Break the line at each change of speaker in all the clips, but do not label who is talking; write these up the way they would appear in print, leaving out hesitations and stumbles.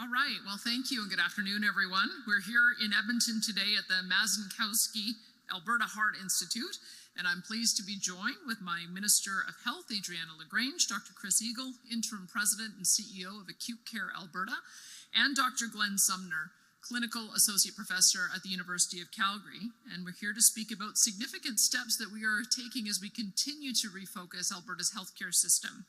All right, well, thank you and good afternoon, everyone. We're here in Edmonton today at the Mazankowski Alberta Heart Institute, and I'm pleased to be joined with my Minister of Health, Adriana LaGrange, Dr. Chris Eagle, Interim President and CEO of Acute Care Alberta, and Dr. Glenn Sumner, Clinical Associate Professor at the University of Calgary. And we're here to speak about significant steps that we are taking as we continue to refocus Alberta's healthcare system.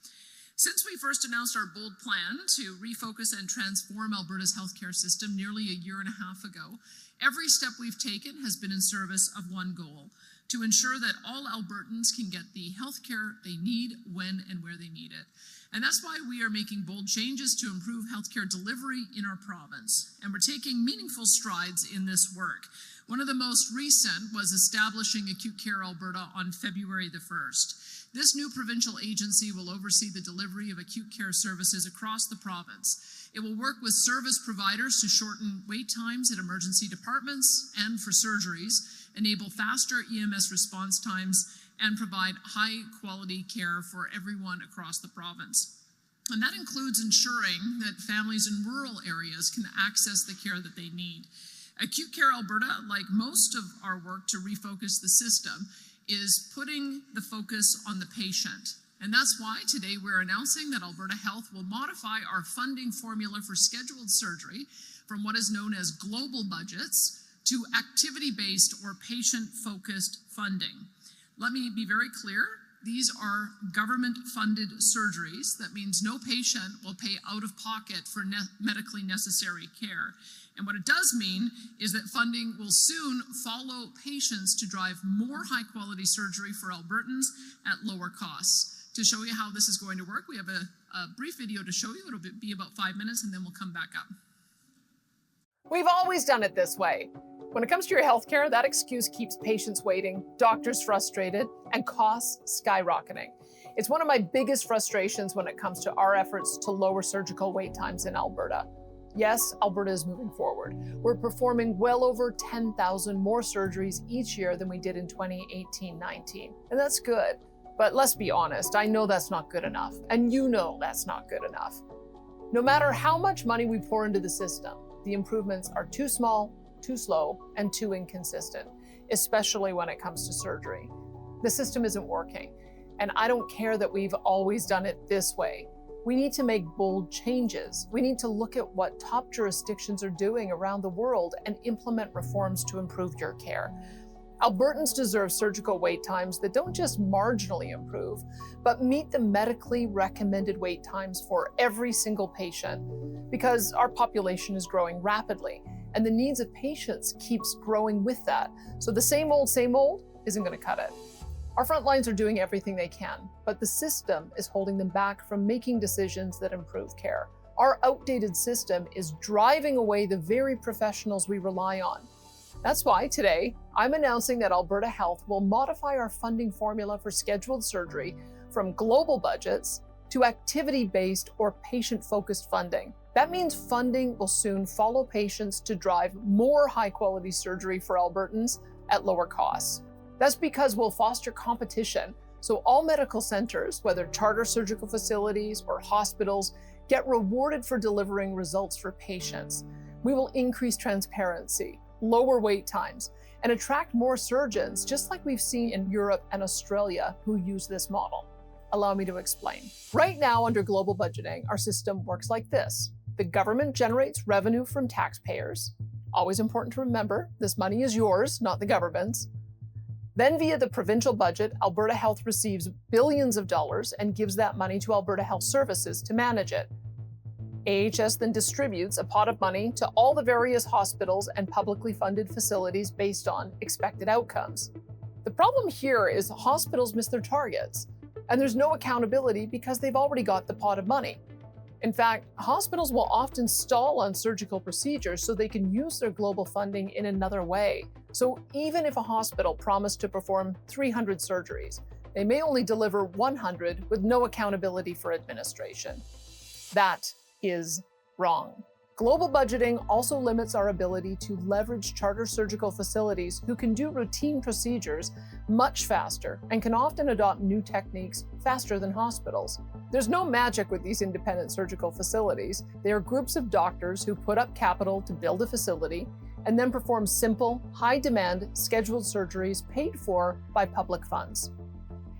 Since we first announced our bold plan to refocus and transform Alberta's healthcare system nearly a year and a half ago, every step we've taken has been in service of one goal: to ensure that all Albertans can get the healthcare they need when and where they need it. And that's why we are making bold changes to improve healthcare delivery in our province. And we're taking meaningful strides in this work. One of the most recent was establishing Acute Care Alberta on February the 1st. This new provincial agency will oversee the delivery of acute care services across the province. It will work with service providers to shorten wait times at emergency departments and for surgeries, enable faster EMS response times, and provide high-quality care for everyone across the province. And that includes ensuring that families in rural areas can access the care that they need. Acute Care Alberta, like most of our work to refocus the system, is putting the focus on the patient. And that's why today we're announcing that Alberta Health will modify our funding formula for scheduled surgery from what is known as global budgets to activity-based or patient-focused funding. Let me be very clear. These are government-funded surgeries. That means no patient will pay out of pocket for medically necessary care. And what it does mean is that funding will soon follow patients to drive more high-quality surgery for Albertans at lower costs. To show you how this is going to work, we have a brief video to show you. It'll be about 5 minutes, and then we'll come back up.
We've always done it this way. When it comes to your healthcare, that excuse keeps patients waiting, doctors frustrated, and costs skyrocketing. It's one of my biggest frustrations when it comes to our efforts to lower surgical wait times in Alberta. Yes, Alberta is moving forward. We're performing well over 10,000 more surgeries each year than we did in 2018-19, and that's good. But let's be honest, I know that's not good enough, and you know that's not good enough. No matter how much money we pour into the system, the improvements are too small, too slow, and too inconsistent, especially when it comes to surgery. The system isn't working, and I don't care that we've always done it this way. We need to make bold changes. We need to look at what top jurisdictions are doing around the world and implement reforms to improve your care. Albertans deserve surgical wait times that don't just marginally improve, but meet the medically recommended wait times for every single patient, because our population is growing rapidly, and the needs of patients keeps growing with that. So the same old isn't going to cut it. Our front lines are doing everything they can, but the system is holding them back from making decisions that improve care. Our outdated system is driving away the very professionals we rely on. That's why today, I'm announcing that Alberta Health will modify our funding formula for scheduled surgery from global budgets to activity-based or patient-focused funding. That means funding will soon follow patients to drive more high-quality surgery for Albertans at lower costs. That's because we'll foster competition, so all medical centers, whether charter surgical facilities or hospitals, get rewarded for delivering results for patients. We will increase transparency, lower wait times, and attract more surgeons, just like we've seen in Europe and Australia who use this model. Allow me to explain. Right now, under global budgeting, our system works like this. The government generates revenue from taxpayers. Always important to remember, this money is yours, not the government's. Then via the provincial budget, Alberta Health receives billions of dollars and gives that money to Alberta Health Services to manage it. AHS then distributes a pot of money to all the various hospitals and publicly funded facilities based on expected outcomes. The problem here is hospitals miss their targets, and there's no accountability because they've already got the pot of money. In fact, hospitals will often stall on surgical procedures so they can use their global funding in another way. So even if a hospital promised to perform 300 surgeries, they may only deliver 100 with no accountability for administration. That is wrong. Global budgeting also limits our ability to leverage charter surgical facilities who can do routine procedures much faster and can often adopt new techniques faster than hospitals. There's no magic with these independent surgical facilities. They are groups of doctors who put up capital to build a facility and then perform simple, high-demand, scheduled surgeries paid for by public funds.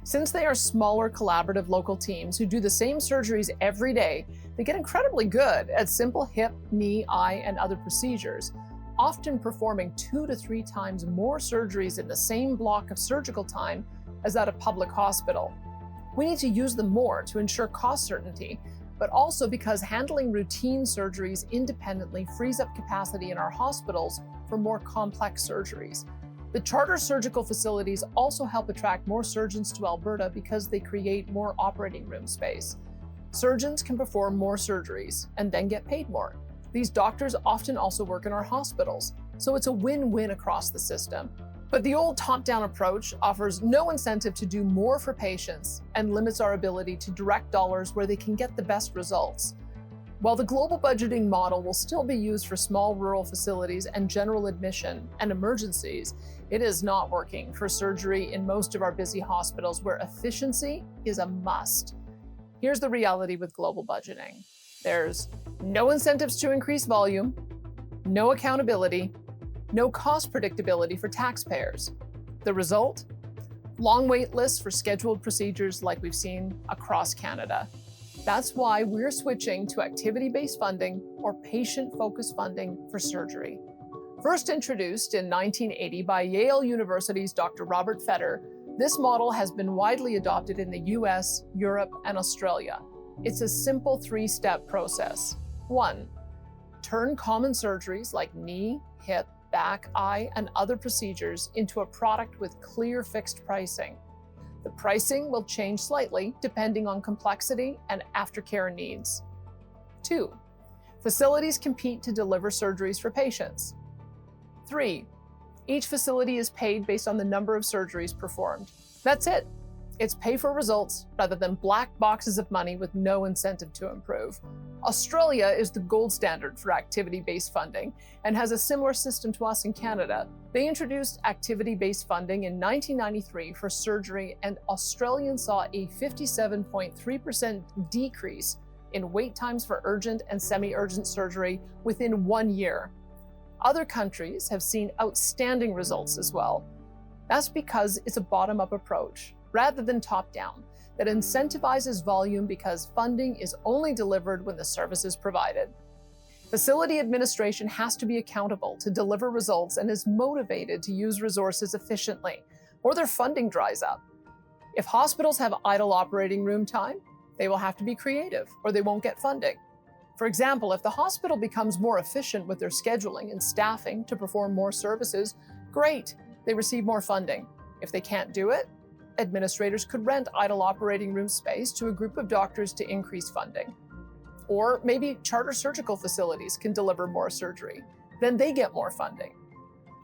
Since they are smaller, collaborative local teams who do the same surgeries every day, they get incredibly good at simple hip, knee, eye, and other procedures, often performing 2 to 3 times more surgeries in the same block of surgical time as at a public hospital. We need to use them more to ensure cost certainty, but also because handling routine surgeries independently frees up capacity in our hospitals for more complex surgeries. The charter surgical facilities also help attract more surgeons to Alberta because they create more operating room space. Surgeons can perform more surgeries and then get paid more. These doctors often also work in our hospitals, so it's a win-win across the system. But the old top-down approach offers no incentive to do more for patients and limits our ability to direct dollars where they can get the best results. While the global budgeting model will still be used for small rural facilities and general admission and emergencies, it is not working for surgery in most of our busy hospitals where efficiency is a must. Here's the reality with global budgeting. There's no incentives to increase volume, no accountability, no cost predictability for taxpayers. The result? Long wait lists for scheduled procedures like we've seen across Canada. That's why we're switching to activity-based funding or patient-focused funding for surgery. First introduced in 1980 by Yale University's Dr. Robert Fetter, this model has been widely adopted in the US, Europe, and Australia. It's a simple 3-step process. 1. Turn common surgeries like knee, hip, back, eye, and other procedures into a product with clear fixed pricing. The pricing will change slightly depending on complexity and aftercare needs. 2. Facilities compete to deliver surgeries for patients. 3. Each facility is paid based on the number of surgeries performed. That's it. It's pay for results rather than black boxes of money with no incentive to improve. Australia is the gold standard for activity-based funding and has a similar system to us in Canada. They introduced activity-based funding in 1993 for surgery, and Australians saw a 57.3% decrease in wait times for urgent and semi-urgent surgery within 1 year. Other countries have seen outstanding results as well. That's because it's a bottom-up approach, rather than top-down, that incentivizes volume because funding is only delivered when the service is provided. Facility administration has to be accountable to deliver results and is motivated to use resources efficiently, or their funding dries up. If hospitals have idle operating room time, they will have to be creative, or they won't get funding. For example, if the hospital becomes more efficient with their scheduling and staffing to perform more services, great, they receive more funding. If they can't do it, administrators could rent idle operating room space to a group of doctors to increase funding. Or maybe charter surgical facilities can deliver more surgery. Then they get more funding.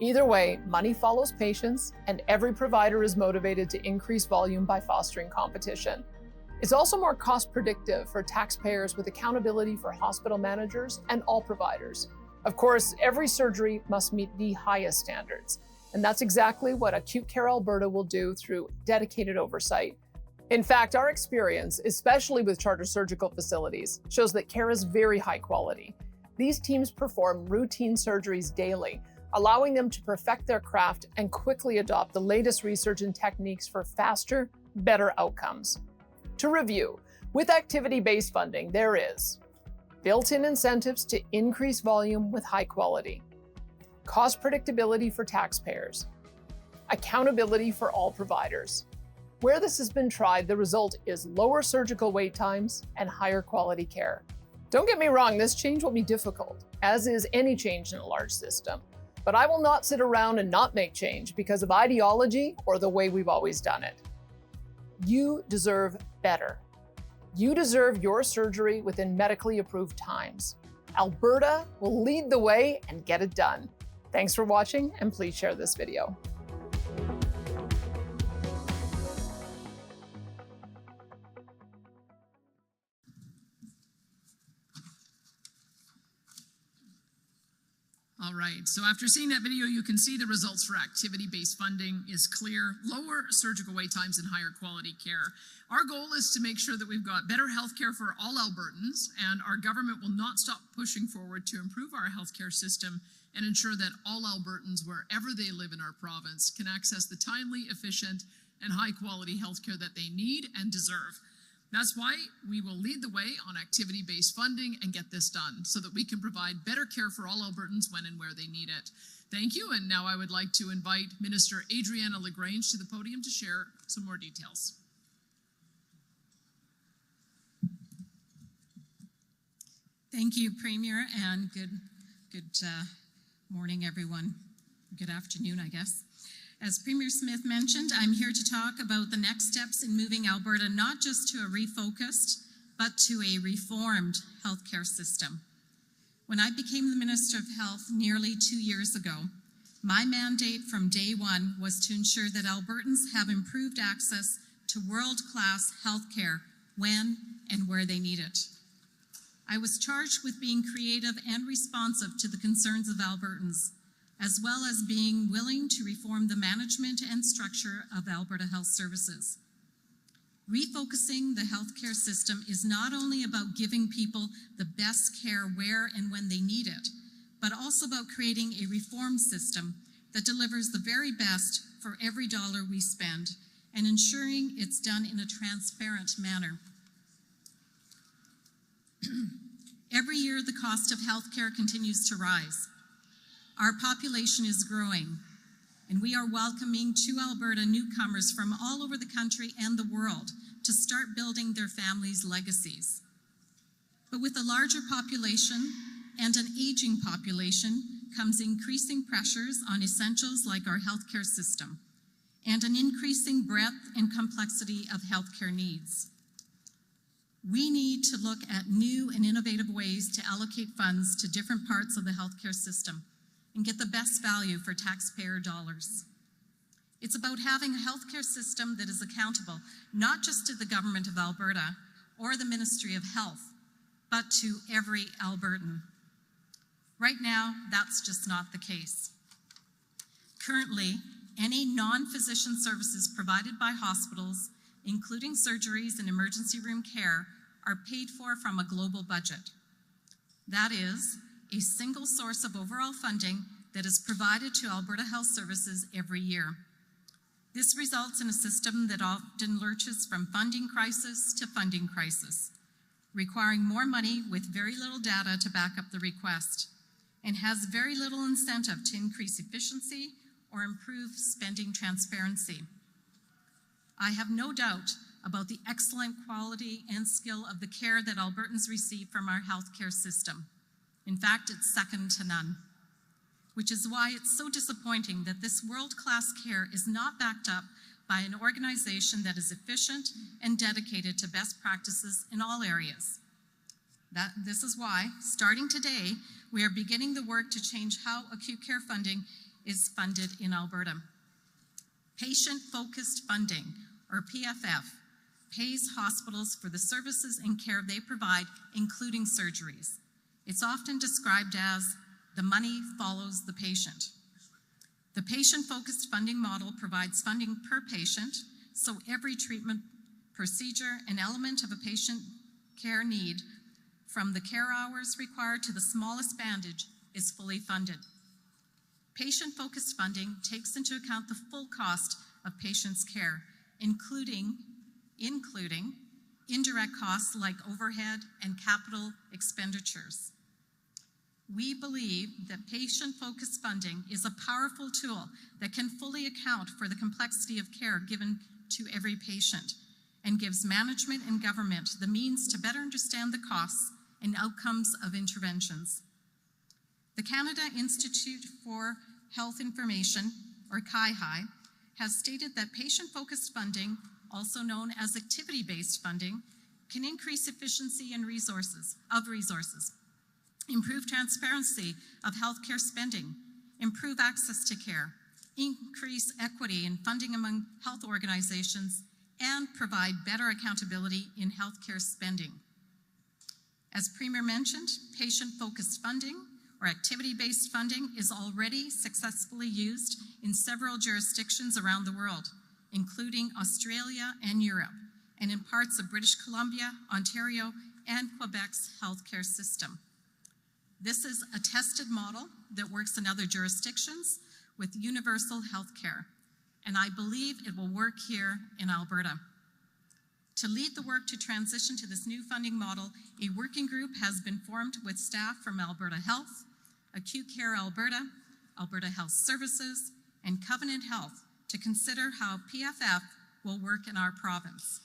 Either way, money follows patients, and every provider is motivated to increase volume by fostering competition. It's also more cost predictive for taxpayers with accountability for hospital managers and all providers. Of course, every surgery must meet the highest standards. And that's exactly what Acute Care Alberta will do through dedicated oversight. In fact, our experience, especially with charter surgical facilities, shows that care is very high quality. These teams perform routine surgeries daily, allowing them to perfect their craft and quickly adopt the latest research and techniques for faster, better outcomes. To review, with activity-based funding, there is built-in incentives to increase volume with high quality, cost predictability for taxpayers, accountability for all providers. Where this has been tried, the result is lower surgical wait times and higher quality care. Don't get me wrong, this change will be difficult, as is any change in a large system. But I will not sit around and not make change because of ideology or the way we've always done it. You deserve better. You deserve your surgery within medically approved times. Alberta will lead the way and get it done. Thanks for watching, and please share this video.
All right, so after seeing that video, you can see the results for activity-based funding is clear, lower surgical wait times and higher quality care. Our goal is to make sure that we've got better healthcare for all Albertans, and our government will not stop pushing forward to improve our healthcare system and ensure that all Albertans, wherever they live in our province, can access the timely, efficient, and high-quality healthcare that they need and deserve. That's why we will lead the way on activity-based funding and get this done so that we can provide better care for all Albertans when and where they need it. Thank you, and now I would like to invite Minister Adriana LaGrange to the podium to share some more details.
Thank you, Premier, and good morning, everyone. Good afternoon, I guess. As Premier Smith mentioned, I'm here to talk about the next steps in moving Alberta not just to a refocused, but to a reformed healthcare system. When I became the Minister of Health nearly 2 years ago, my mandate from day one was to ensure that Albertans have improved access to world-class healthcare when and where they need it. I was charged with being creative and responsive to the concerns of Albertans, as well as being willing to reform the management and structure of Alberta Health Services. Refocusing the healthcare system is not only about giving people the best care where and when they need it, but also about creating a reformed system that delivers the very best for every dollar we spend and ensuring it's done in a transparent manner. Every year, the cost of healthcare continues to rise. Our population is growing, and we are welcoming to Alberta newcomers from all over the country and the world to start building their families' legacies. But with a larger population and an aging population comes increasing pressures on essentials like our healthcare system and an increasing breadth and complexity of healthcare needs. We need to look at new and innovative ways to allocate funds to different parts of the healthcare system and get the best value for taxpayer dollars. It's about having a healthcare system that is accountable, not just to the Government of Alberta or the Ministry of Health, but to every Albertan. Right now, that's just not the case. Currently, any non-physician services provided by hospitals, including surgeries and emergency room care, are paid for from a global budget. That is, a single source of overall funding that is provided to Alberta Health Services every year. This results in a system that often lurches from funding crisis to funding crisis, requiring more money with very little data to back up the request, and has very little incentive to increase efficiency or improve spending transparency. I have no doubt about the excellent quality and skill of the care that Albertans receive from our healthcare system. In fact, it's second to none, which is why it's so disappointing that this world-class care is not backed up by an organization that is efficient and dedicated to best practices in all areas. This is why, starting today, we are beginning the work to change how acute care funding is funded in Alberta. Patient-focused funding, or PFF, pays hospitals for the services and care they provide, including surgeries. It's often described as the money follows the patient. The patient-focused funding model provides funding per patient, so every treatment, procedure, and element of a patient care need, from the care hours required to the smallest bandage, is fully funded. Patient-focused funding takes into account the full cost of patients' care, including indirect costs like overhead and capital expenditures. We believe that patient-focused funding is a powerful tool that can fully account for the complexity of care given to every patient and gives management and government the means to better understand the costs and outcomes of interventions. The Canada Institute for Health Information, or CIHI, has stated that patient-focused funding, also known as activity-based funding, can increase efficiency and resources, improve transparency of healthcare spending, improve access to care, increase equity in funding among health organizations, and provide better accountability in healthcare spending. As Premier mentioned, patient-focused funding, or activity-based funding, is already successfully used in several jurisdictions around the world, including Australia and Europe, and in parts of British Columbia, Ontario, and Quebec's healthcare system. This is a tested model that works in other jurisdictions with universal healthcare, and I believe it will work here in Alberta. To lead the work to transition to this new funding model, a working group has been formed with staff from Alberta Health, Acute Care Alberta, Alberta Health Services, and Covenant Health to consider how PFF will work in our province.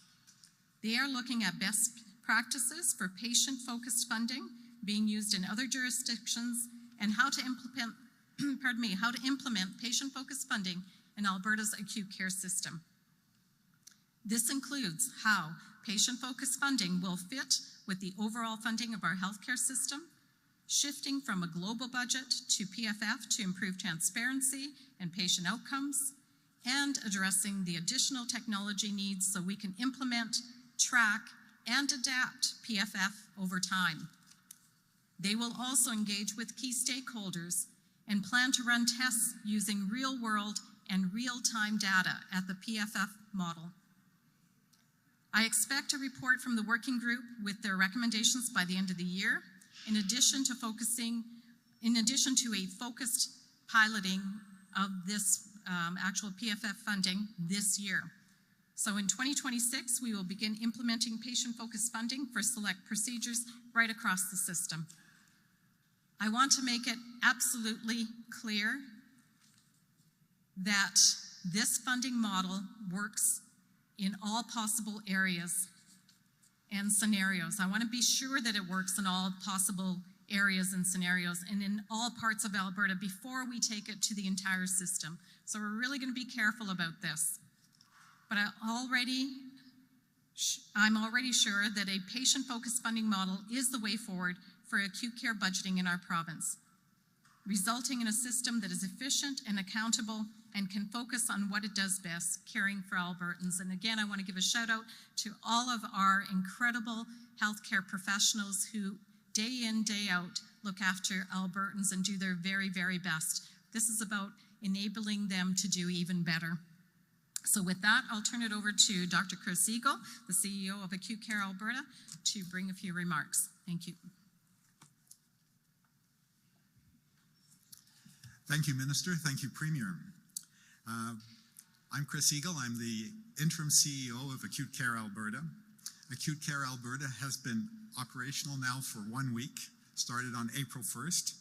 They are looking at best practices for patient-focused funding being used in other jurisdictions and how to implement, how to implement patient-focused funding in Alberta's acute care system. This includes how patient-focused funding will fit with the overall funding of our healthcare system, shifting from a global budget to PFF to improve transparency and patient outcomes, and addressing the additional technology needs so we can implement, track, and adapt PFF over time. They will also engage with key stakeholders and plan to run tests using real-world and real-time data at the PFF model. I expect a report from the working group with their recommendations by the end of the year, in addition to a focused piloting of this actual PFF funding this year. So in 2026, we will begin implementing patient-focused funding for select procedures right across the system. I want to make it absolutely clear that this funding model works in all possible areas and scenarios. I want to be sure that it works in all possible areas and scenarios and in all parts of Alberta before we take it to the entire system. So we're really going to be careful about this. But I'm already sure that a patient-focused funding model is the way forward for acute care budgeting in our province, resulting in a system that is efficient and accountable and can focus on what it does best, caring for Albertans. And again, I want to give a shout out to all of our incredible healthcare professionals who day in, day out look after Albertans and do their very, very best. This is about enabling them to do even better. So with that, I'll turn it over to Dr. Chris Eagle, the CEO of Acute Care Alberta, to bring a few remarks. Thank you.
Thank you, Minister. Thank you, Premier. I'm Chris Eagle. I'm the interim CEO of Acute Care Alberta. Acute Care Alberta has been operational now for 1 week, started on April 1st,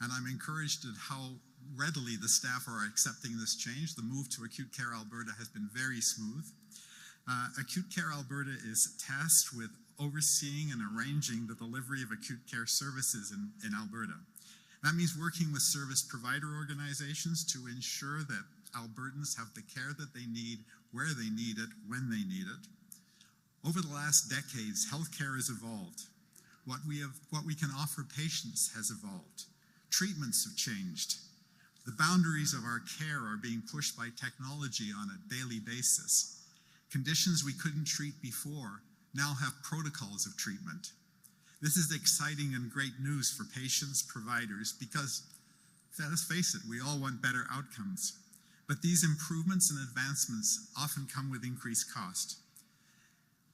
and I'm encouraged at how readily the staff are accepting this change. The move to Acute Care Alberta has been very smooth. Acute Care Alberta is tasked with overseeing and arranging the delivery of acute care services in Alberta. That means working with service provider organizations to ensure that Albertans have the care that they need, where they need it, when they need it. Over the last decades, healthcare has evolved. What we can offer patients has evolved. Treatments have changed. The boundaries of our care are being pushed by technology on a daily basis. Conditions we couldn't treat before now have protocols of treatment. This is exciting and great news for patients, providers, because, let's face it, we all want better outcomes. But these improvements and advancements often come with increased cost.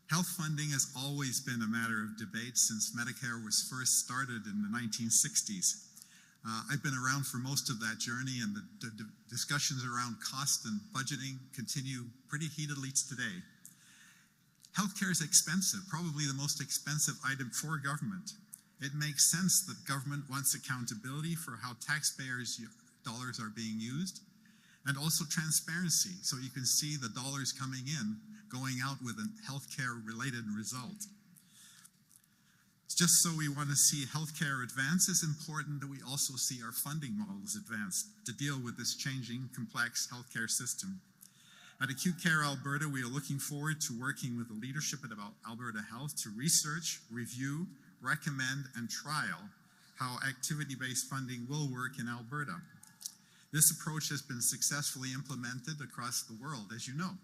Health funding has always been a matter of debate since Medicare was first started in the 1960s. I've been around for most of that journey, and the discussions around cost and budgeting continue pretty heatedly today. Healthcare is expensive, probably the most expensive item for government. It makes sense that government wants accountability for how taxpayers' dollars are being used, and also transparency, so you can see the dollars coming in, going out with a healthcare-related result. Just so we want to see healthcare advance, it's important that we also see our funding models advance to deal with this changing, complex healthcare system. At Acute Care Alberta, we are looking forward to working with the leadership at Alberta Health to research, review, recommend, and trial how activity-based funding will work in Alberta. This approach has been successfully implemented across the world, as you know.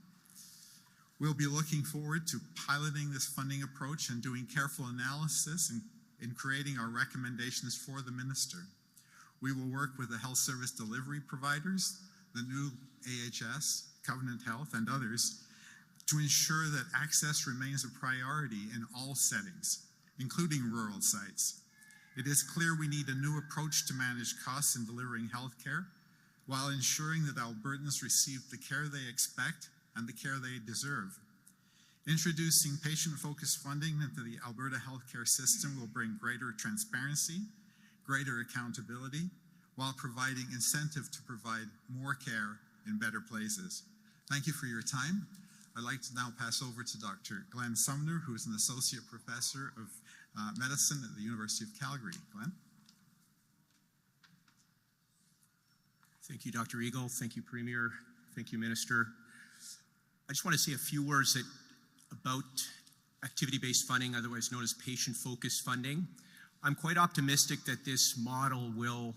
We'll be looking forward to piloting this funding approach and doing careful analysis in creating our recommendations for the Minister. We will work with the health service delivery providers, the new AHS, Covenant Health, and others to ensure that access remains a priority in all settings, including rural sites. It is clear we need a new approach to manage costs in delivering healthcare while ensuring that Albertans receive the care they expect and the care they deserve. Introducing patient-focused funding into the Alberta healthcare system will bring greater transparency, greater accountability, while providing incentive to provide more care in better places. Thank you for your time. I'd like to now pass over to Dr. Glenn Sumner, who is an Associate Professor of Medicine at the University of Calgary. Glenn?
Thank you, Dr. Eagle. Thank you, Premier. Thank you, Minister. I just want to say a few words about activity-based funding, otherwise known as patient-focused funding. I'm quite optimistic that this model will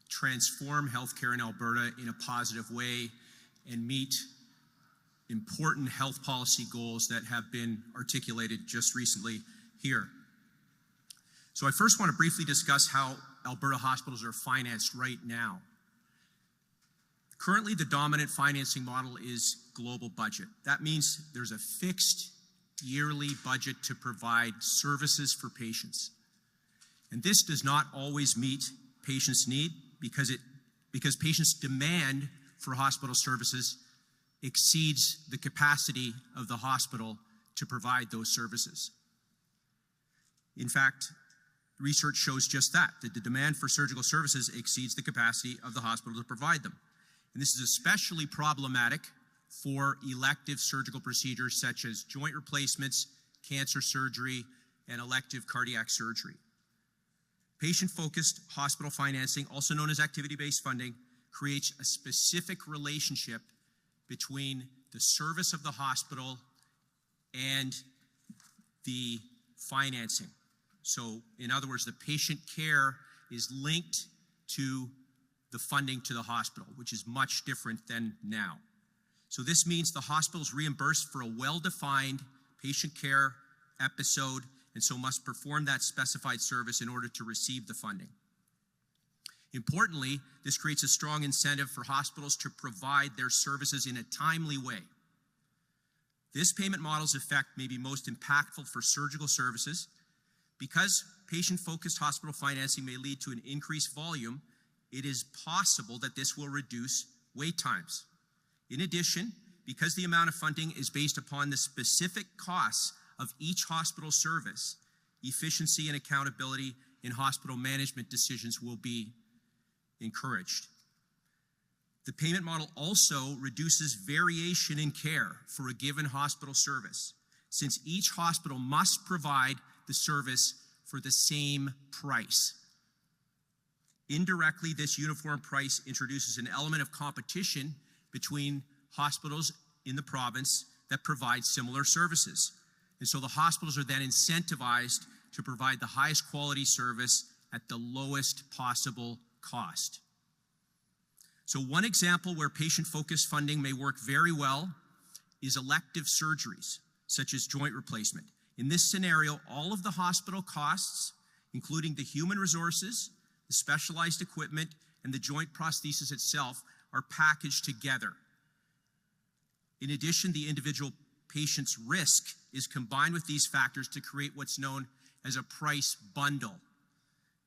transform healthcare in Alberta in a positive way and meet important health policy goals that have been articulated just recently here. So I first want to briefly discuss how Alberta hospitals are financed right now. Currently, the dominant financing model is global budget. That means there's a fixed yearly budget to provide services for patients. And this does not always meet patients' need because patients' demand for hospital services exceeds the capacity of the hospital to provide those services. In fact, research shows just that the demand for surgical services exceeds the capacity of the hospital to provide them. And this is especially problematic for elective surgical procedures such as joint replacements, cancer surgery, and elective cardiac surgery. Patient-focused hospital financing, also known as activity-based funding, creates a specific relationship between the service of the hospital and the financing. So, in other words, the patient care is linked to the funding to the hospital, which is much different than now. So this means the hospital is reimbursed for a well-defined patient care episode and so must perform that specified service in order to receive the funding. Importantly, this creates a strong incentive for hospitals to provide their services in a timely way. This payment model's effect may be most impactful for surgical services. Because patient-focused hospital financing may lead to an increased volume, it is possible that this will reduce wait times. In addition, because the amount of funding is based upon the specific costs of each hospital service, efficiency and accountability in hospital management decisions will be encouraged. The payment model also reduces variation in care for a given hospital service, since each hospital must provide the service for the same price. Indirectly, this uniform price introduces an element of competition between hospitals in the province that provide similar services. And so the hospitals are then incentivized to provide the highest quality service at the lowest possible cost. So one example where patient-focused funding may work very well is elective surgeries, such as joint replacement. In this scenario, all of the hospital costs, including the human resources, the specialized equipment, and the joint prosthesis itself, are packaged together. In addition, the individual patient's risk is combined with these factors to create what's known as a price bundle.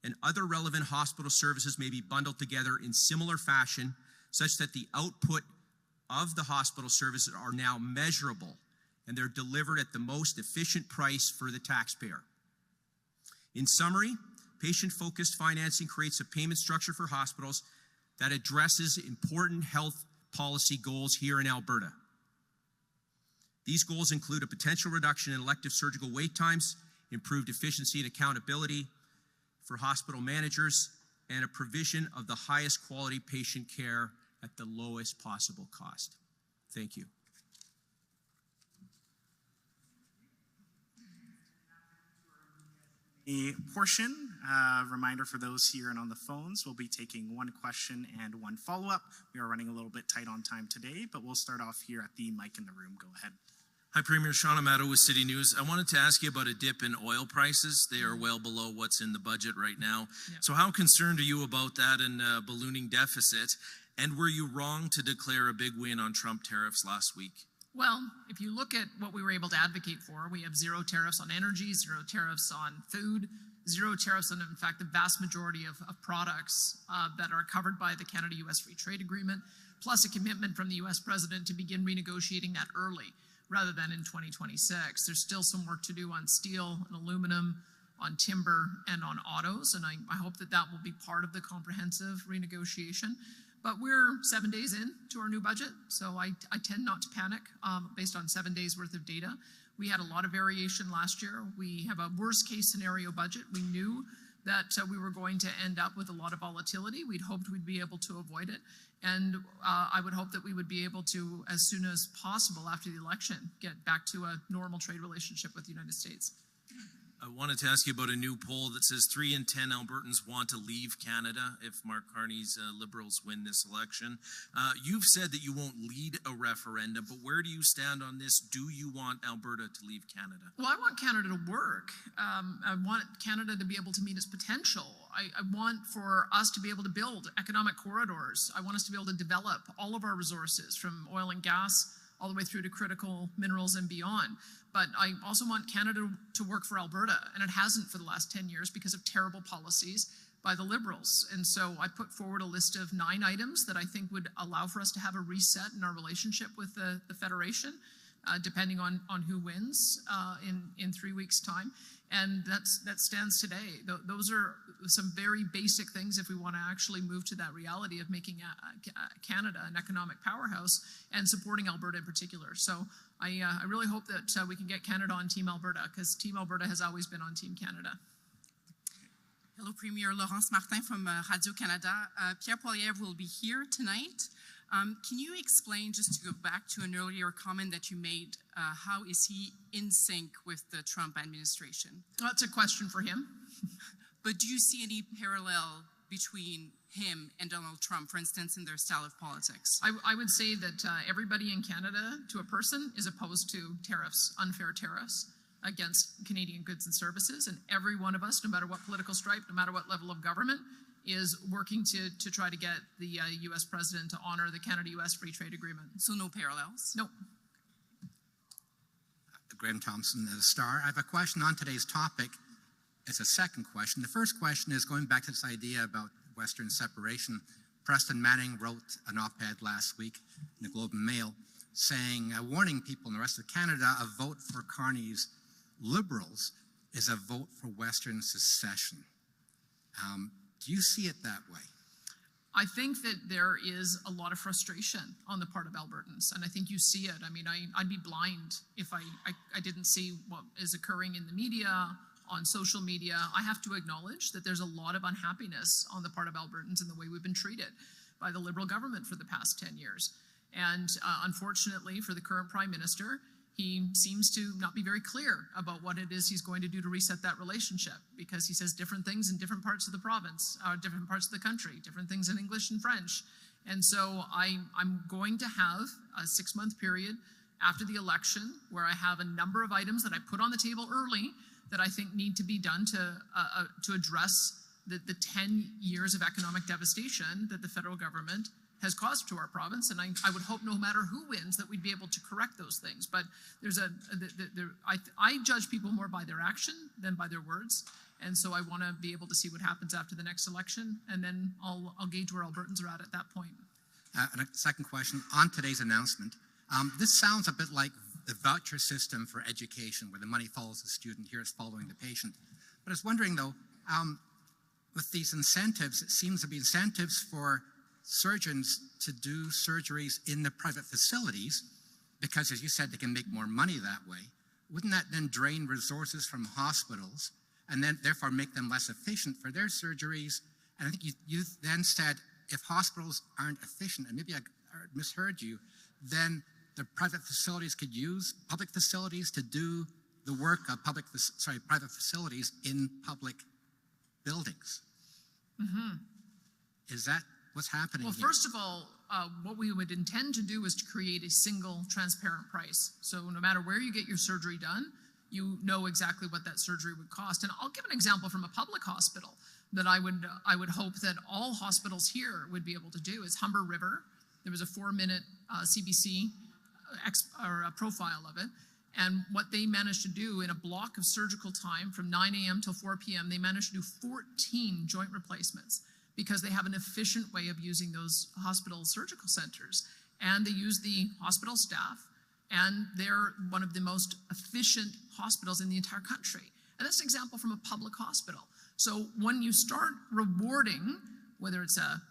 And other relevant hospital services may be bundled together in similar fashion, such that the output of the hospital services are now measurable, and they're delivered at the most efficient price for the taxpayer. In summary, patient-focused financing creates a payment structure for hospitals that addresses important health policy goals here in Alberta. These goals include a potential reduction in elective surgical wait times, improved efficiency and accountability for hospital managers, and a provision of the highest quality patient care at the lowest possible cost. Thank you.
A portion, reminder for those here and on the phones, we'll be taking one question and one follow-up. We are running a little bit tight on time today, but we'll start off here at the mic in the room. Go ahead.
Hi, Premier. Sean Amato with City News. I wanted to ask you about a dip in oil prices. They are well below what's in the budget right now.
Yeah.
So how concerned are you about that and ballooning deficit? And were you wrong to declare a big win on Trump tariffs last week?
Well, if you look at what we were able to advocate for, we have zero tariffs on energy, zero tariffs on food, zero tariffs on, in fact, the vast majority of products that are covered by the Canada-U.S. Free Trade Agreement, plus a commitment from the U.S. President to begin renegotiating that early, rather than in 2026. There's still some work to do on steel and aluminum, on timber, and on autos, and I hope that that will be part of the comprehensive renegotiation. But we're 7 days in to our new budget, so I tend not to panic based on 7 days worth of data. We had a lot of variation last year. We have a worst case scenario budget. We knew that we were going to end up with a lot of volatility. We'd hoped we'd be able to avoid it. And I would hope that we would be able to, as soon as possible after the election, get back to a normal trade relationship with the United States.
I wanted to ask you about a new poll that says 3 in 10 Albertans want to leave Canada if Mark Carney's Liberals win this election. You've said that you won't lead a referendum, but where do you stand on this? Do you want Alberta to leave Canada?
Well, I want Canada to work. I want Canada to be able to meet its potential. I want for us to be able to build economic corridors. I want us to be able to develop all of our resources, from oil and gas all the way through to critical minerals and beyond. But I also want Canada to work for Alberta, and it hasn't for the last 10 years because of terrible policies by the Liberals. And so I put forward a list of 9 items that I think would allow for us to have a reset in our relationship with the Federation, depending on who wins in 3 weeks' time. And that stands today. Those are some very basic things if we want to actually move to that reality of making Canada an economic powerhouse and supporting Alberta in particular. So I really hope that we can get Canada on Team Alberta, because Team Alberta has always been on Team Canada.
Hello, Premier. Laurence Martin from Radio-Canada. Pierre Poilievre will be here tonight. Can you explain, just to go back to an earlier comment that you made, how is he in sync with the Trump administration?
Well, that's a question for him.
But do you see any parallel between him and Donald Trump, for instance, in their style of politics?
I would say that everybody in Canada, to a person, is opposed to tariffs, unfair tariffs against Canadian goods and services. And every one of us, no matter what political stripe, no matter what level of government, is working to try to get the U.S. president to honor the Canada-U.S. Free Trade Agreement.
So no parallels?
No.
Graham Thompson, the Star. I have a question on today's topic. It's a second question. The first question is going back to this idea about Western separation. Preston Manning wrote an op-ed last week in the Globe and Mail saying, warning people in the rest of Canada, a vote for Carney's Liberals is a vote for Western secession. Do you see it that way?
I think that there is a lot of frustration on the part of Albertans, and I think you see it. I mean, I'd be blind if I didn't see what is occurring in the media, on social media. I have to acknowledge that there's a lot of unhappiness on the part of Albertans in the way we've been treated by the Liberal government for the past 10 years. And unfortunately for the current Prime Minister, he seems to not be very clear about what it is he's going to do to reset that relationship, because he says different things in different parts of the province, different parts of the country, different things in English and French. And so I'm going to have a 6-month period after the election where I have a number of items that I put on the table early that I think need to be done to address the 10 years of economic devastation that the federal government has caused to our province, and I would hope no matter who wins that we'd be able to correct those things. But I judge people more by their action than by their words, and so I want to be able to see what happens after the next election, and then I'll gauge where Albertans are at that point.
And a second question on today's announcement. This sounds a bit like the voucher system for education, where the money follows the student. Here it's following the patient. But I was wondering, though, with these incentives, it seems to be incentives for surgeons to do surgeries in the private facilities because, as you said, they can make more money that way. Wouldn't that then drain resources from hospitals and then therefore make them less efficient for their surgeries? And I think you then said if hospitals aren't efficient, and maybe I misheard you, then the private facilities could use public facilities to do the work of private facilities in public buildings.
Mm-hmm.
Is that What's happening
Well,
here?
first of all, what we would intend to do is to create a single transparent price. So no matter where you get your surgery done, you know exactly what that surgery would cost. And I'll give an example from a public hospital that I would hope that all hospitals here would be able to do is Humber River. There was a 4-minute CBC or a profile of it. And what they managed to do in a block of surgical time from 9 a.m. till 4 p.m., they managed to do 14 joint replacements because they have an efficient way of using those hospital surgical centers. And they use the hospital staff, and they're one of the most efficient hospitals in the entire country. And that's an example from a public hospital. So when you start rewarding, whether it's a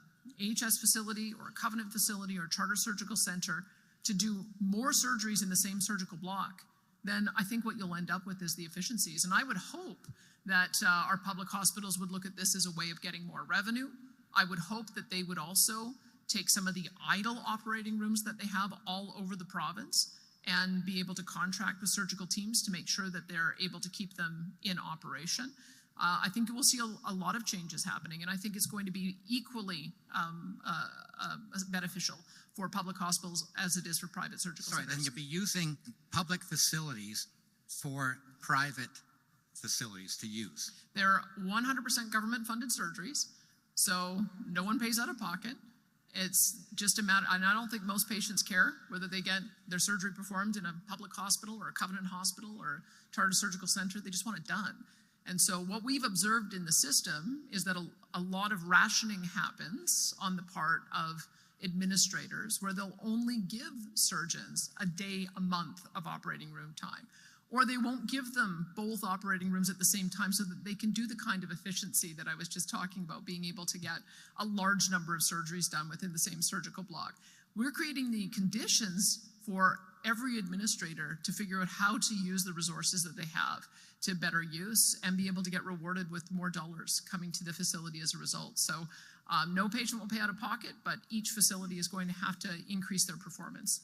AHS facility or a Covenant facility or a charter surgical center, to do more surgeries in the same surgical block, then I think what you'll end up with is the efficiencies. And I would hope that our public hospitals would look at this as a way of getting more revenue. I would hope that they would also take some of the idle operating rooms that they have all over the province and be able to contract with surgical teams to make sure that they're able to keep them in operation. I think we'll see a lot of changes happening, and I think it's going to be equally beneficial for public hospitals as it is for private surgical centers.
Then you'll be using public facilities for private facilities to use.
They're 100% government-funded surgeries, so no one pays out of pocket. It's just a matter, and I don't think most patients care whether they get their surgery performed in a public hospital or a Covenant hospital or a charter surgical center. They just want it done. And so what we've observed in the system is that a lot of rationing happens on the part of administrators where they'll only give surgeons a day, a month of operating room time. Or they won't give them both operating rooms at the same time so that they can do the kind of efficiency that I was just talking about, being able to get a large number of surgeries done within the same surgical block. We're creating the conditions for every administrator to figure out how to use the resources that they have to better use and be able to get rewarded with more dollars coming to the facility as a result. So no patient will pay out of pocket, but each facility is going to have to increase their performance.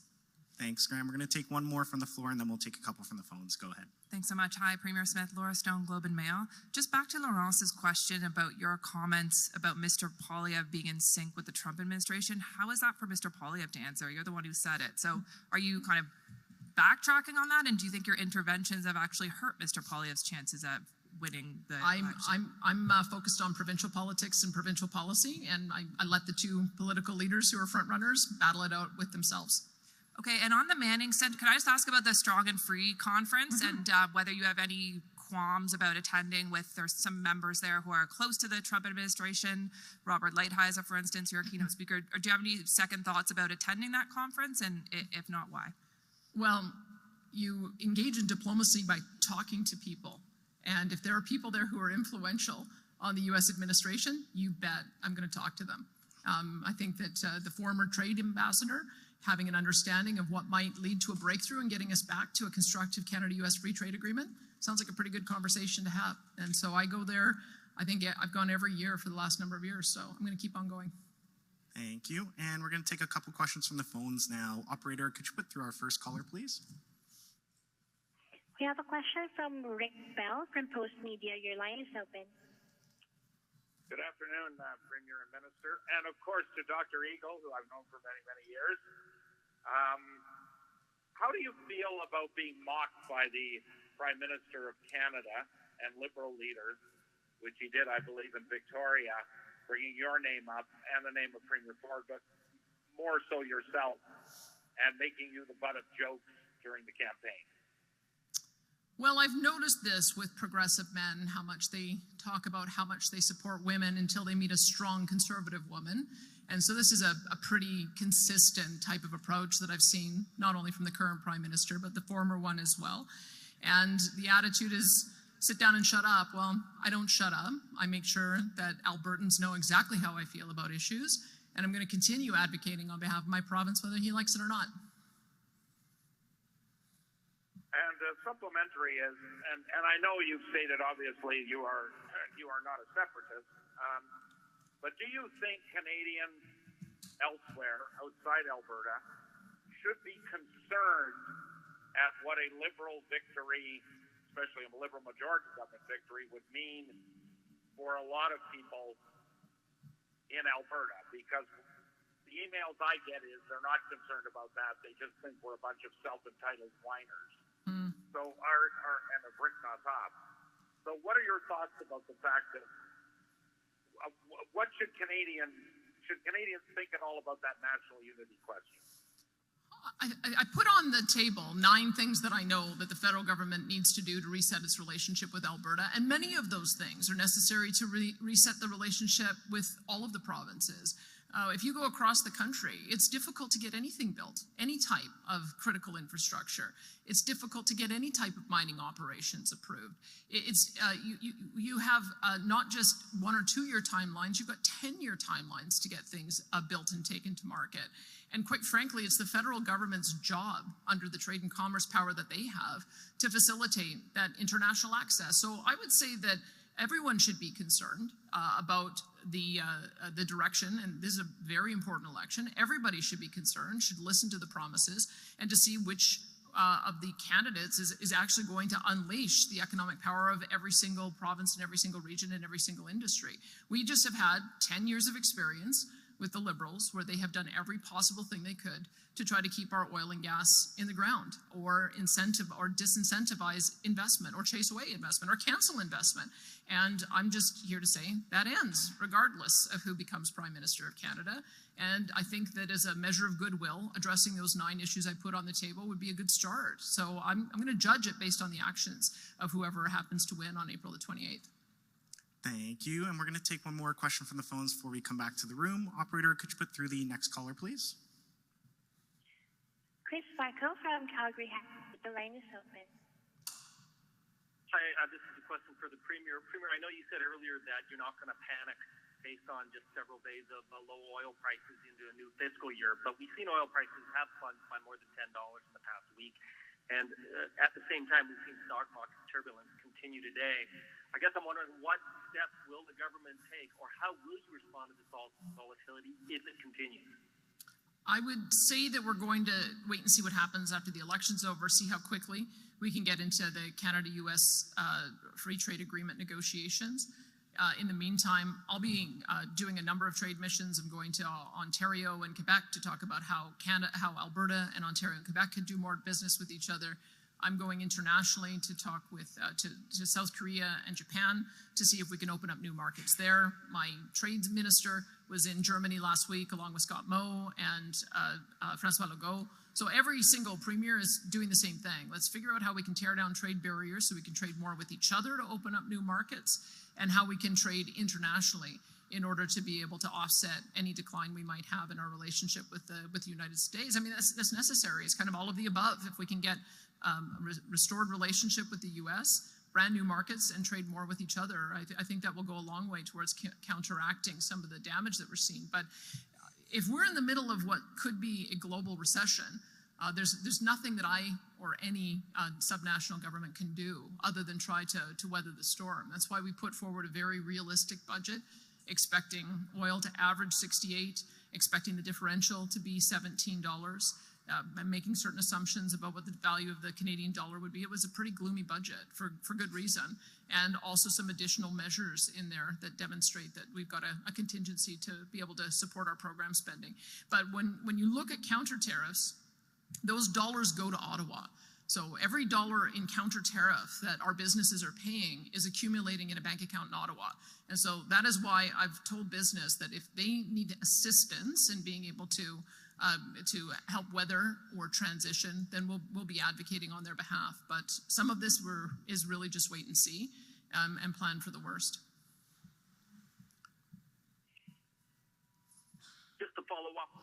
Thanks, Graham. We're going to take one more from the floor, and then we'll take a couple from the phones. Go ahead.
Thanks so much. Hi, Premier Smith, Laura Stone, Globe and Mail. Just back to Laurence's question about your comments about Mr. Poilievre being in sync with the Trump administration. How is that for Mr. Poilievre to answer? You're the one who said it. So are you kind of backtracking on that? And do you think your interventions have actually hurt Mr. Poilievre's chances of winning the election?
I'm focused on provincial politics and provincial policy, and I let the two political leaders who are front runners battle it out with themselves.
Okay, and on the Manning Center, can I just ask about the Strong and Free conference and whether you have any qualms about attending with, there's some members there who are close to the Trump administration, Robert Lighthizer, for instance, your keynote speaker. Or do you have any second thoughts about attending that conference, and if not, why?
Well, you engage in diplomacy by talking to people. And if there are people there who are influential on the U.S. administration, you bet I'm going to talk to them. I think that the former trade ambassador, having an understanding of what might lead to a breakthrough and getting us back to a constructive Canada-U.S. free trade agreement, sounds like a pretty good conversation to have. And so I go there. I think I've gone every year for the last number of years, so I'm going to keep on going.
Thank you. And we're going to take a couple questions from the phones now. Operator, could you put through our first caller, please?
We have a question from Rick Bell from Post Media. Your line is open.
Good afternoon, Premier and Minister, and of course to Dr. Eagle, who I've known for many, many years. How do you feel about being mocked by the Prime Minister of Canada and Liberal leaders, which he did, I believe, in Victoria, bringing your name up and the name of Premier Ford, but more so yourself, and making you the butt of jokes during the campaign?
Well, I've noticed this with progressive men, how much they talk about how much they support women until they meet a strong conservative woman. And so this is a pretty consistent type of approach that I've seen, not only from the current Prime Minister, but the former one as well. And the attitude is, sit down and shut up. Well, I don't shut up. I make sure that Albertans know exactly how I feel about issues, and I'm going to continue advocating on behalf of my province, whether he likes it or not.
And supplementary is, and I know you've stated obviously you are not a separatist, but do you think Canadians elsewhere outside Alberta should be concerned at what a Liberal victory, especially a Liberal majority government victory, would mean for a lot of people in Alberta? Because the emails I get is they're not concerned about that. They just think we're a bunch of self-entitled whiners. So and have written us off. So what are your thoughts about the fact that what should Canadians think at all about that national unity question?
I put on the table 9 things that I know that the federal government needs to do to reset its relationship with Alberta, and many of those things are necessary to reset the relationship with all of the provinces. If you go across the country, it's difficult to get anything built, any type of critical infrastructure. It's difficult to get any type of mining operations approved. You have not just 1 or 2 year timelines, you've got 10-year timelines to get things built and taken to market. And quite frankly, it's the federal government's job under the trade and commerce power that they have to facilitate that international access. So I would say that everyone should be concerned about the direction, and this is a very important election. Everybody should be concerned, should listen to the promises, and to see which of the candidates is actually going to unleash the economic power of every single province and every single region and every single industry. We just have had 10 years of experience with the Liberals, where they have done every possible thing they could to try to keep our oil and gas in the ground, or disincentivize investment, or chase away investment, or cancel investment. And I'm just here to say that ends, regardless of who becomes Prime Minister of Canada. And I think that as a measure of goodwill, addressing those 9 issues I put on the table would be a good start. So I'm going to judge it based on the actions of whoever happens to win on April the 28th.
Thank you. And we're going to take one more question from the phones before we come back to the room. Operator, could you put through the next caller, please?
Chris Farco from Calgary. The line is open.
Hi, this is a question for the Premier. Premier, I know you said earlier that you're not going to panic based on just several days of low oil prices into a new fiscal year, but we've seen oil prices have plunged by more than $10 in the past week. And at the same time, we've seen stock market turbulence continue today. I guess I'm wondering, what steps will the government take, or how will you respond to this volatility if it continues?
I would say that we're going to wait and see what happens after the election's over, see how quickly we can get into the Canada-US free trade agreement negotiations. In the meantime, I'll be doing a number of trade missions. I'm going to Ontario and Quebec to talk about how Alberta and Ontario and Quebec can do more business with each other. I'm going internationally to talk with to South Korea and Japan to see if we can open up new markets there. My trade minister was in Germany last week along with Scott Moe and François Legault. So every single premier is doing the same thing. Let's figure out how we can tear down trade barriers so we can trade more with each other to open up new markets, and how we can trade internationally in order to be able to offset any decline we might have in our relationship with the United States. I mean, that's necessary. It's kind of all of the above. If we can get restored relationship with the U.S., brand new markets, and trade more with each other, I think that will go a long way towards counteracting some of the damage that we're seeing. But if we're in the middle of what could be a global recession, there's nothing that I or any subnational government can do other than try to weather the storm. That's why we put forward a very realistic budget, expecting oil to average 68, expecting the differential to be $17, and making certain assumptions about what the value of the Canadian dollar would be. It was a pretty gloomy budget for good reason, and also some additional measures in there that demonstrate that we've got a contingency to be able to support our program spending. But when you look at counter tariffs, those dollars go to Ottawa. So every dollar in counter tariff that our businesses are paying is accumulating in a bank account in Ottawa. And so that is why I've told business that if they need assistance in being able to help weather or transition, then we'll be advocating on their behalf. But some of this is really just wait and see and plan for the worst.
Just to follow up,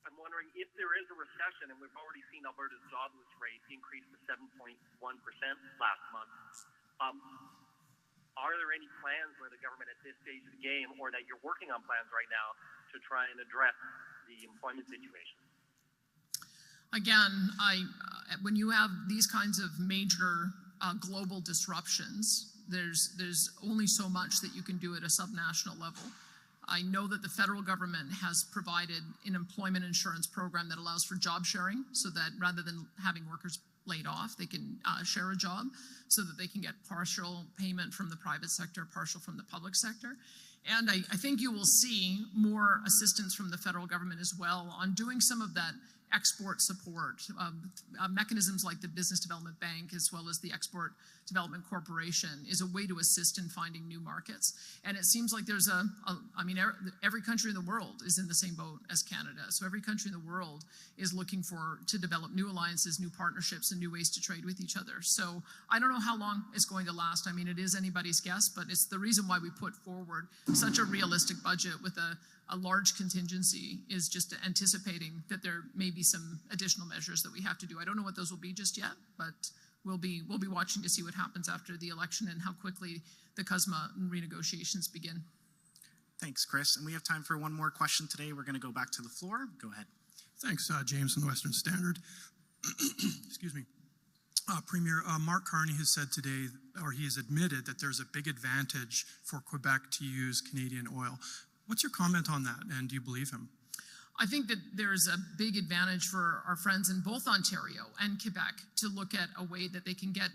I'm wondering if there is a recession, and we've already seen Alberta's jobless rate increase to 7.1% last month. Are there any plans where the government at this stage of the game, or that you're working on plans right now, to try and address the employment situation?
Again, when you have these kinds of major global disruptions, there's only so much that you can do at a subnational level. I know that the federal government has provided an employment insurance program that allows for job sharing, so that rather than having workers laid off, they can share a job so that they can get partial payment from the private sector, partial from the public sector. And I think you will see more assistance from the federal government as well on doing some of that export support, mechanisms like the Business Development Bank as well as the Export Development Corporation is a way to assist in finding new markets. And it seems like there's every country in the world is in the same boat as Canada. So every country in the world is looking to develop new alliances, new partnerships, and new ways to trade with each other. So I don't know how long it's going to last. I mean, it is anybody's guess, but it's the reason why we put forward such a realistic budget with a large contingency is just anticipating that there may be some additional measures that we have to do. I don't know what those will be just yet, but we'll be watching to see what happens after the election and how quickly the CUSMA renegotiations begin.
Thanks, Chris. And we have time for one more question today. We're going to go back to the floor. Go ahead.
Thanks, James from the Western Standard. Excuse me. Premier, Mark Carney has said today, or he has admitted that there's a big advantage for Quebec to use Canadian oil. What's your comment on that, and do you believe him?
I think that there's a big advantage for our friends in both Ontario and Quebec to look at a way that they can get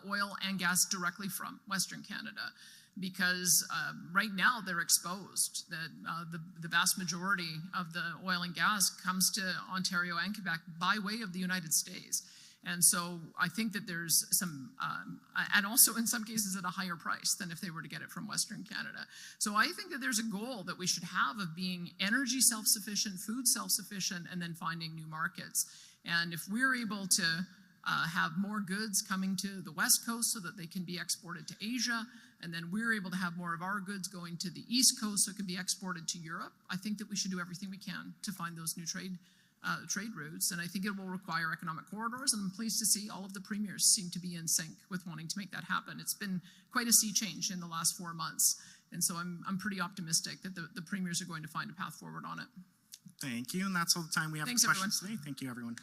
oil and gas directly from Western Canada, because right now they're exposed. That the vast majority of the oil and gas comes to Ontario and Quebec by way of the United States. And so I think that there's some, and also in some cases at a higher price than if they were to get it from Western Canada. So I think that there's a goal that we should have of being energy self-sufficient, food self-sufficient, and then finding new markets. And if we're able to have more goods coming to the West Coast so that they can be exported to Asia, and then we're able to have more of our goods going to the East Coast so it can be exported to Europe, I think that we should do everything we can to find those new trade routes, and I think it will require economic corridors, and I'm pleased to see all of the premiers seem to be in sync with wanting to make that happen. It's been quite a sea change in the last 4 months, and so I'm pretty optimistic that the premiers are going to find a path forward on it.
Thank you, and that's all the time we have for questions today. Thank you, everyone.